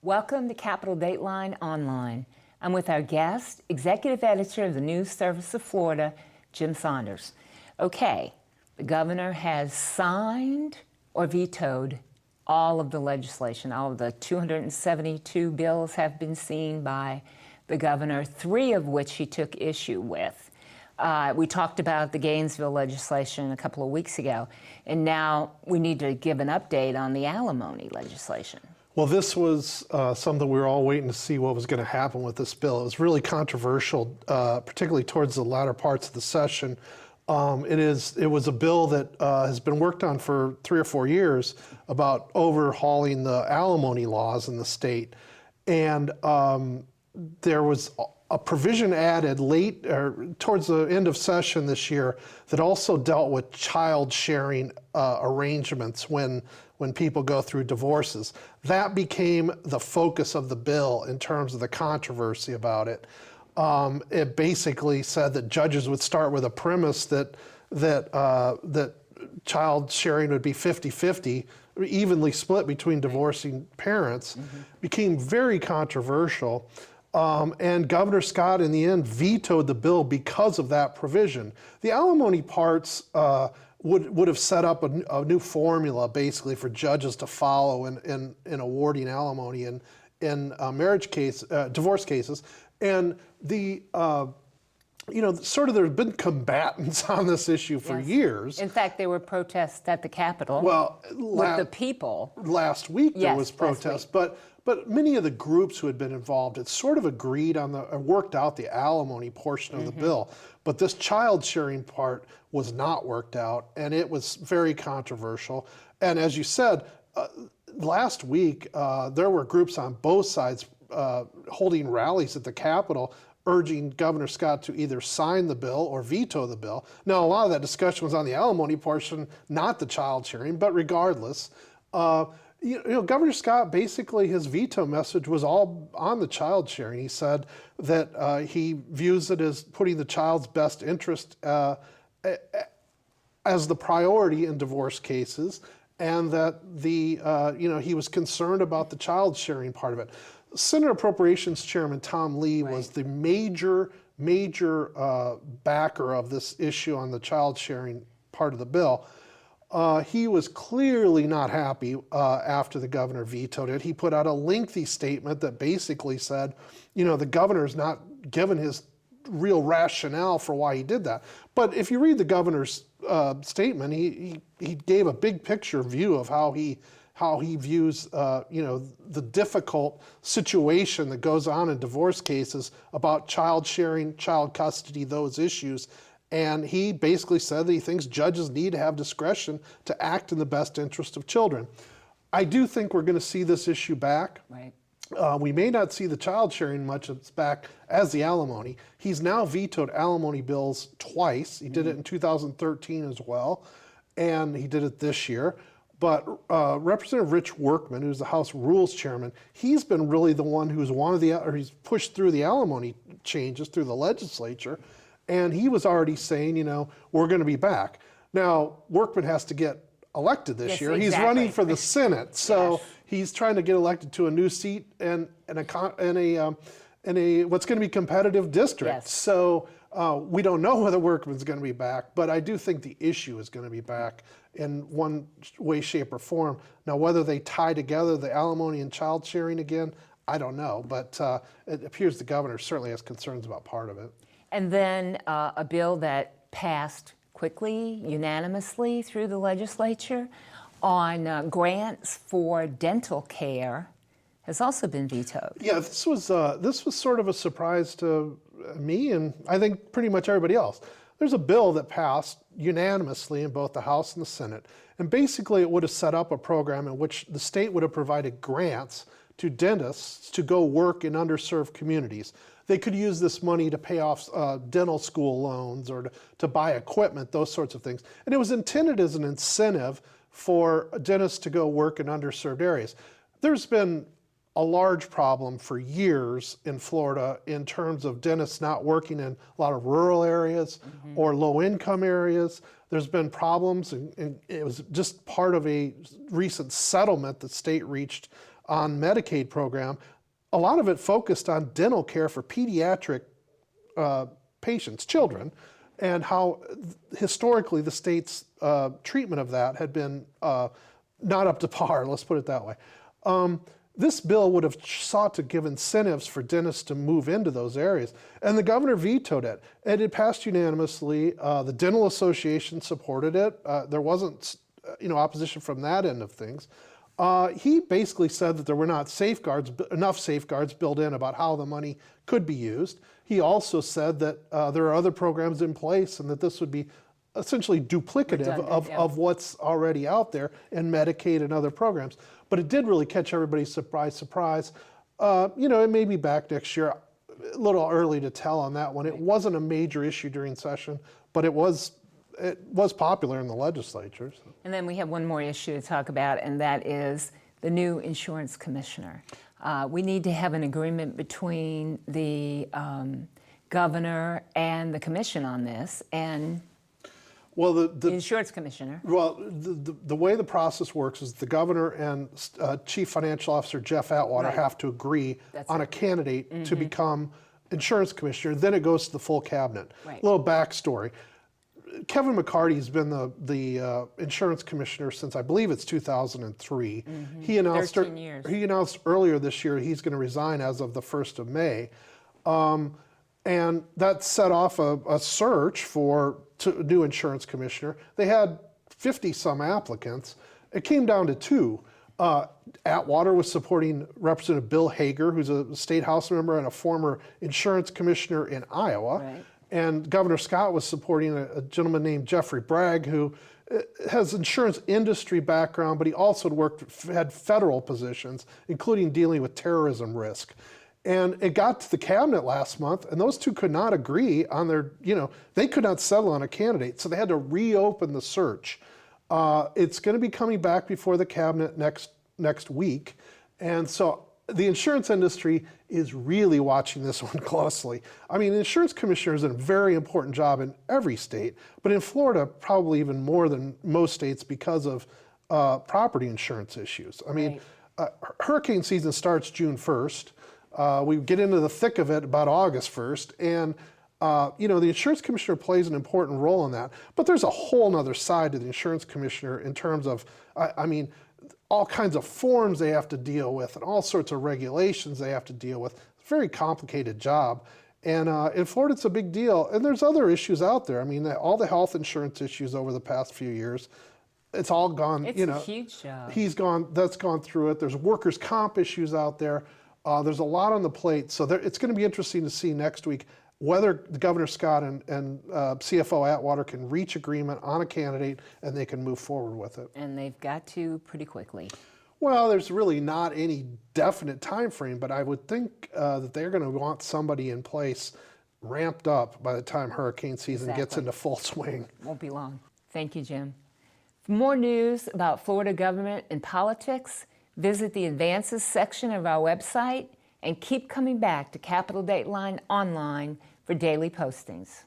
Welcome to Capitol Dateline Online. I'm with our guest, Executive Editor of the News Service of Florida, Jim Saunders. Okay, the governor has signed or vetoed all of the legislation. All of the 272 bills have been seen by the governor, 3 of which he took issue with. We talked about the Gainesville legislation a couple of weeks ago, and now we need to give an update on the alimony legislation. Well, this was something we were all waiting to see what was going to happen with this bill. It was really controversial, particularly towards the latter parts of the session. It was a bill that has been worked on for 3 or 4 years about overhauling the alimony laws in the state. And there was a provision added late or towards the end of session this year that also dealt with child sharing arrangements when people go through divorces. That became the focus of the bill in terms of the controversy about it. It basically said that judges would start with a premise that child sharing would be 50-50, evenly split between divorcing parents. Became very controversial. And Governor Scott, in the end, vetoed the bill because of that provision. The alimony parts would have set up a new formula, basically, for judges to follow in awarding alimony in divorce cases. And sort of there have been combatants on this issue for years. In fact, there were protests at the Capitol with the people. Last week there was protests, but many of the groups who had been involved had sort of agreed on worked out the alimony portion of the bill. But this child sharing part was not worked out, and it was very controversial. And as you said, last week there were groups on both sides holding rallies at the Capitol urging Governor Scott to either sign the bill or veto the bill. Now, a lot of that discussion was on the alimony portion, not the child sharing, but regardless, Governor Scott, basically his veto message was all on the child sharing. He said that he views it as putting the child's best interest as the priority in divorce cases, and that he was concerned about the child sharing part of it. Senate Appropriations Chairman Tom Lee was the major backer of this issue on the child sharing part of the bill. He was clearly not happy after the governor vetoed it. He put out a lengthy statement that basically said, the governor's not given his real rationale for why he did that. But if you read the governor's statement, he gave a big picture view of how he views the difficult situation that goes on in divorce cases about child sharing, child custody, those issues. And he basically said that he thinks judges need to have discretion to act in the best interest of children. I do think we're going to see this issue back. Right. We may not see the child sharing much as back as the alimony. He's now vetoed alimony bills twice. He did it in 2013 as well, and he did it this year. But Representative Rich Workman, who's the House Rules Chairman, he's been really the one who's he's pushed through the alimony changes through the legislature. And he was already saying, we're going to be back. Now, Workman has to get elected this year. Exactly. He's running for the Senate, so he's trying to get elected to a new seat in a what's going to be competitive district. So we don't know whether Workman's going to be back, but I do think the issue is going to be back in one way, shape, or form. Now, whether they tie together the alimony and child sharing again, I don't know, but it appears the governor certainly has concerns about part of it. And then a bill that passed quickly, unanimously through the legislature on grants for dental care has also been vetoed. Yeah, this was sort of a surprise to me and I think pretty much everybody else. There's a bill that passed unanimously in both the House and the Senate, and basically it would have set up a program in which the state would have provided grants to dentists to go work in underserved communities. They could use this money to pay off dental school loans or to buy equipment, those sorts of things. And it was intended as an incentive for dentists to go work in underserved areas. There's been a large problem for years in Florida in terms of dentists not working in a lot of rural areas or low-income areas. There's been problems, and it was just part of a recent settlement the state reached on Medicaid program, a lot of it focused on dental care for pediatric patients, children, and how historically the state's treatment of that had been not up to par, let's put it that way. This bill would have sought to give incentives for dentists to move into those areas, and the governor vetoed it, and it passed unanimously. The Dental Association supported it. There wasn't opposition from that end of things. He basically said that there were not enough safeguards built in about how the money could be used. He also said that there are other programs in place and that this would be essentially duplicative of what's already out there in Medicaid and other programs. But it did really catch everybody surprise. It may be back next year. A little early to tell on that one. It wasn't a major issue during session, but it was popular in the legislature. So. And then we have one more issue to talk about, and that is the new insurance commissioner. We need to have an agreement between the governor and the commission on this, and the insurance commissioner. Well, the way the process works is the governor and Chief Financial Officer Jeff Atwater have to agree on a candidate to become insurance commissioner. Then it goes to the full cabinet. Right. Little backstory. Kevin McCarty's been the insurance commissioner since I believe it's 2003. He announced 13 years. He announced earlier this year he's going to resign as of the 1st of May. And that set off a search for a new insurance commissioner. They had 50-some applicants. It came down to 2. Atwater was supporting Representative Bill Hager, who's a state house member and a former insurance commissioner in Iowa. Right. And Governor Scott was supporting a gentleman named Jeffrey Bragg, who has insurance industry background, but he also had federal positions, including dealing with terrorism risk. And it got to the cabinet last month, and those 2 could not agree on they could not settle on a candidate, so they had to reopen the search. It's going to be coming back before the cabinet next week, and so the insurance industry is really watching this one closely. I mean, the insurance commissioner is a very important job in every state, but in Florida, probably even more than most states because of property insurance issues. I mean, hurricane season starts June 1st. We get into the thick of it about August 1st, and the insurance commissioner plays an important role in that. But there's a whole nother side to the insurance commissioner in terms of, all kinds of forms they have to deal with and all sorts of regulations they have to deal with. It's a very complicated job. And in Florida, it's a big deal. And there's other issues out there. I mean, all the health insurance issues over the past few years, it's all gone, It's a huge job. That's gone through it. There's workers' comp issues out there. There's a lot on the plate. So it's going to be interesting to see next week whether Governor Scott and CFO Atwater can reach agreement on a candidate and they can move forward with it. And they've got to pretty quickly. Well, there's really not any definite time frame, but I would think that they're going to want somebody in place ramped up by the time hurricane season gets into full swing. Won't be long. Thank you, Jim. For more news about Florida government and politics, visit the Advances section of our website and keep coming back to Capitol Dateline Online for daily postings.